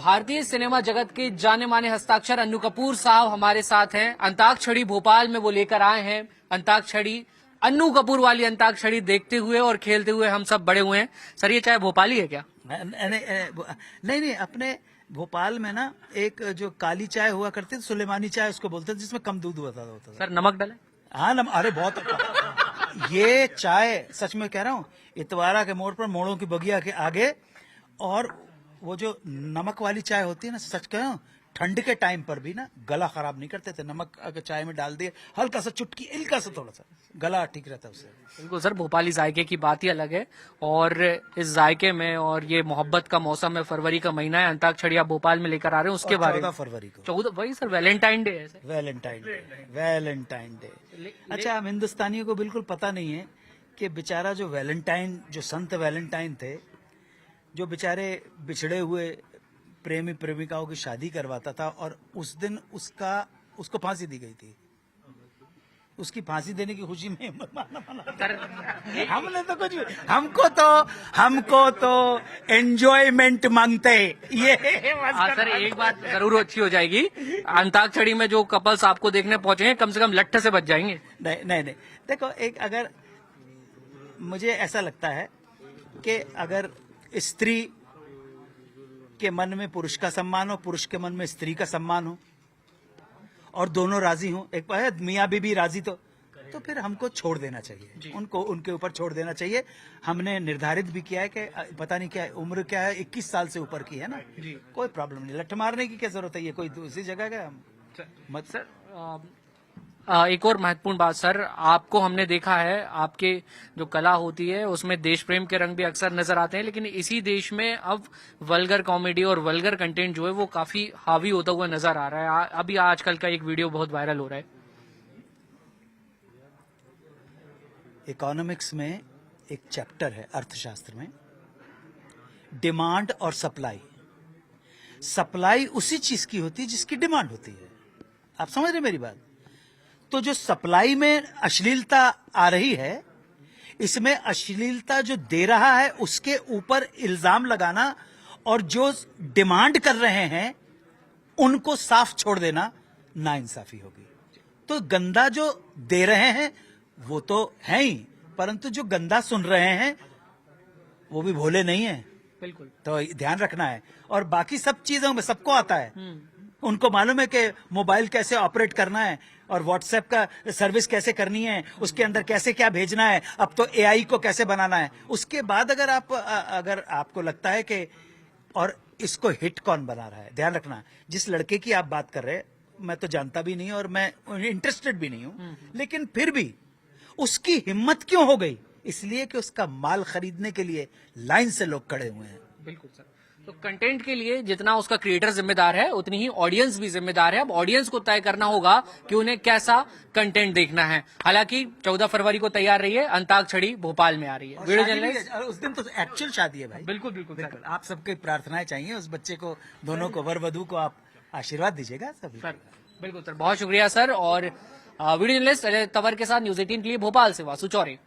भारतीय सिनेमा जगत के जाने माने हस्ताक्षर अन्नू कपूर साहब हमारे साथ हैं। अंताक्षरी भोपाल में वो लेकर आए हैं। अंताक्षरी अन्नू कपूर वाली अंताक्षरी देखते हुए और खेलते हुए हम सब बड़े हुए हैं। सर ये चाय भोपाली है क्या? नहीं, अपने भोपाल में ना एक जो काली चाय हुआ करती थी, सुलेमानी चाय उसको बोलते थे, जिसमें कम दूध होता था। सर नमक डाले? हाँ, अरे बहुत। ये चाय सच में कह रहा हूँ, इतवारा के मोड़ पर मोड़ों की बगिया के आगे, और वो जो नमक वाली चाय होती है ना, सच कह रहा हूँ, ठंड के टाइम पर भी ना गला खराब नहीं करते थे। नमक अगर चाय में डाल दिए, हल्का सा चुटकी, हल्का सा, थोड़ा सा, गला ठीक रहता है उससे। बिल्कुल सर, भोपाली जायके की बात ही अलग है। और इस जायके में, और ये मोहब्बत का मौसम है, फरवरी का महीना है, अंताक्षरी आप भोपाल में लेकर आ रहे हैं, उसके बारे में 14 फरवरी को। 14 वही सर, वैलेंटाइन डे है सर। Valentine day. अच्छा, हम हिंदुस्तानियों को बिल्कुल पता नहीं है कि बेचारा जो वैलेंटाइन, जो संत वैलेंटाइन थे, जो बेचारे बिछड़े हुए प्रेमी प्रेमिकाओं की शादी करवाता था, और उस दिन उसको फांसी दी गई थी। उसकी फांसी देने की खुशी में हमने तो कुछ, हमको तो एंजॉयमेंट मांगते ये। सर एक बात जरूर अच्छी हो जाएगी, अंताक्षरी में जो कपल्स आपको देखने पहुंचेंगे कम से कम लट्ठ से बच जाएंगे। नहीं, देखो, एक अगर मुझे ऐसा लगता है कि अगर स्त्री के मन में पुरुष का सम्मान हो, पुरुष के मन में स्त्री का सम्मान हो, और दोनों राजी हों, एक मियाँ बीबी राजी, तो फिर हमको छोड़ देना चाहिए, उनको उनके ऊपर छोड़ देना चाहिए। हमने निर्धारित भी किया है कि पता नहीं क्या उम्र क्या है, 21 साल से ऊपर की है ना, कोई प्रॉब्लम नहीं। लठ मारने की क्या जरूरत है, ये कोई दूसरी जगह का मत। सर एक और महत्वपूर्ण बात सर, आपको हमने देखा है, आपके जो कला होती है उसमें देश प्रेम के रंग भी अक्सर नजर आते हैं, लेकिन इसी देश में अब वल्गर कॉमेडी और वल्गर कंटेंट जो है वो काफी हावी होता हुआ नजर आ रहा है। अभी आजकल का एक वीडियो बहुत वायरल हो रहा है। इकोनॉमिक्स में एक चैप्टर है, अर्थशास्त्र में, डिमांड और सप्लाई। सप्लाई उसी चीज की होती है जिसकी डिमांड होती है। आप समझ रहे मेरी बात? तो जो सप्लाई में अश्लीलता आ रही है, इसमें अश्लीलता जो दे रहा है उसके ऊपर इल्जाम लगाना, और जो डिमांड कर रहे हैं उनको साफ छोड़ देना नाइंसाफी होगी। तो गंदा जो दे रहे हैं वो तो है ही, परंतु जो गंदा सुन रहे हैं वो भी भोले नहीं है। बिल्कुल, तो ध्यान रखना है। और बाकी सब चीजों में सबको आता है, उनको मालूम है कि मोबाइल कैसे ऑपरेट करना है, और व्हाट्सएप का सर्विस कैसे करनी है, उसके अंदर कैसे क्या भेजना है, अब तो एआई को कैसे बनाना है। उसके बाद अगर आपको लगता है कि, और इसको हिट कौन बना रहा है, ध्यान रखना। जिस लड़के की आप बात कर रहे हैं, मैं तो जानता भी नहीं और मैं इंटरेस्टेड भी नहीं हूं, लेकिन फिर भी उसकी हिम्मत क्यों हो गई? इसलिए कि उसका माल खरीदने के लिए लाइन से लोग खड़े हुए हैं। बिल्कुल सर। तो कंटेंट के लिए जितना उसका क्रिएटर जिम्मेदार है, उतनी ही ऑडियंस भी जिम्मेदार है। अब ऑडियंस को तय करना होगा कि उन्हें कैसा कंटेंट देखना है। हालांकि 14 फरवरी को तैयार रही है, अंताक्षरी भोपाल में आ रही है। वीडियो जर्नलिस्ट, उस दिन तो एक्चुअल शादी है भाई। बिल्कुल। आप सबकी प्रार्थनाएं चाहिए उस बच्चे को, दोनों को, वर वधू को आप आशीर्वाद दीजिएगा सभी। सर बिल्कुल सर, बहुत शुक्रिया सर। और वीडियो जर्नलिस्ट अजय तंवर के साथ न्यूज 18 के लिए भोपाल से वासु चौरे।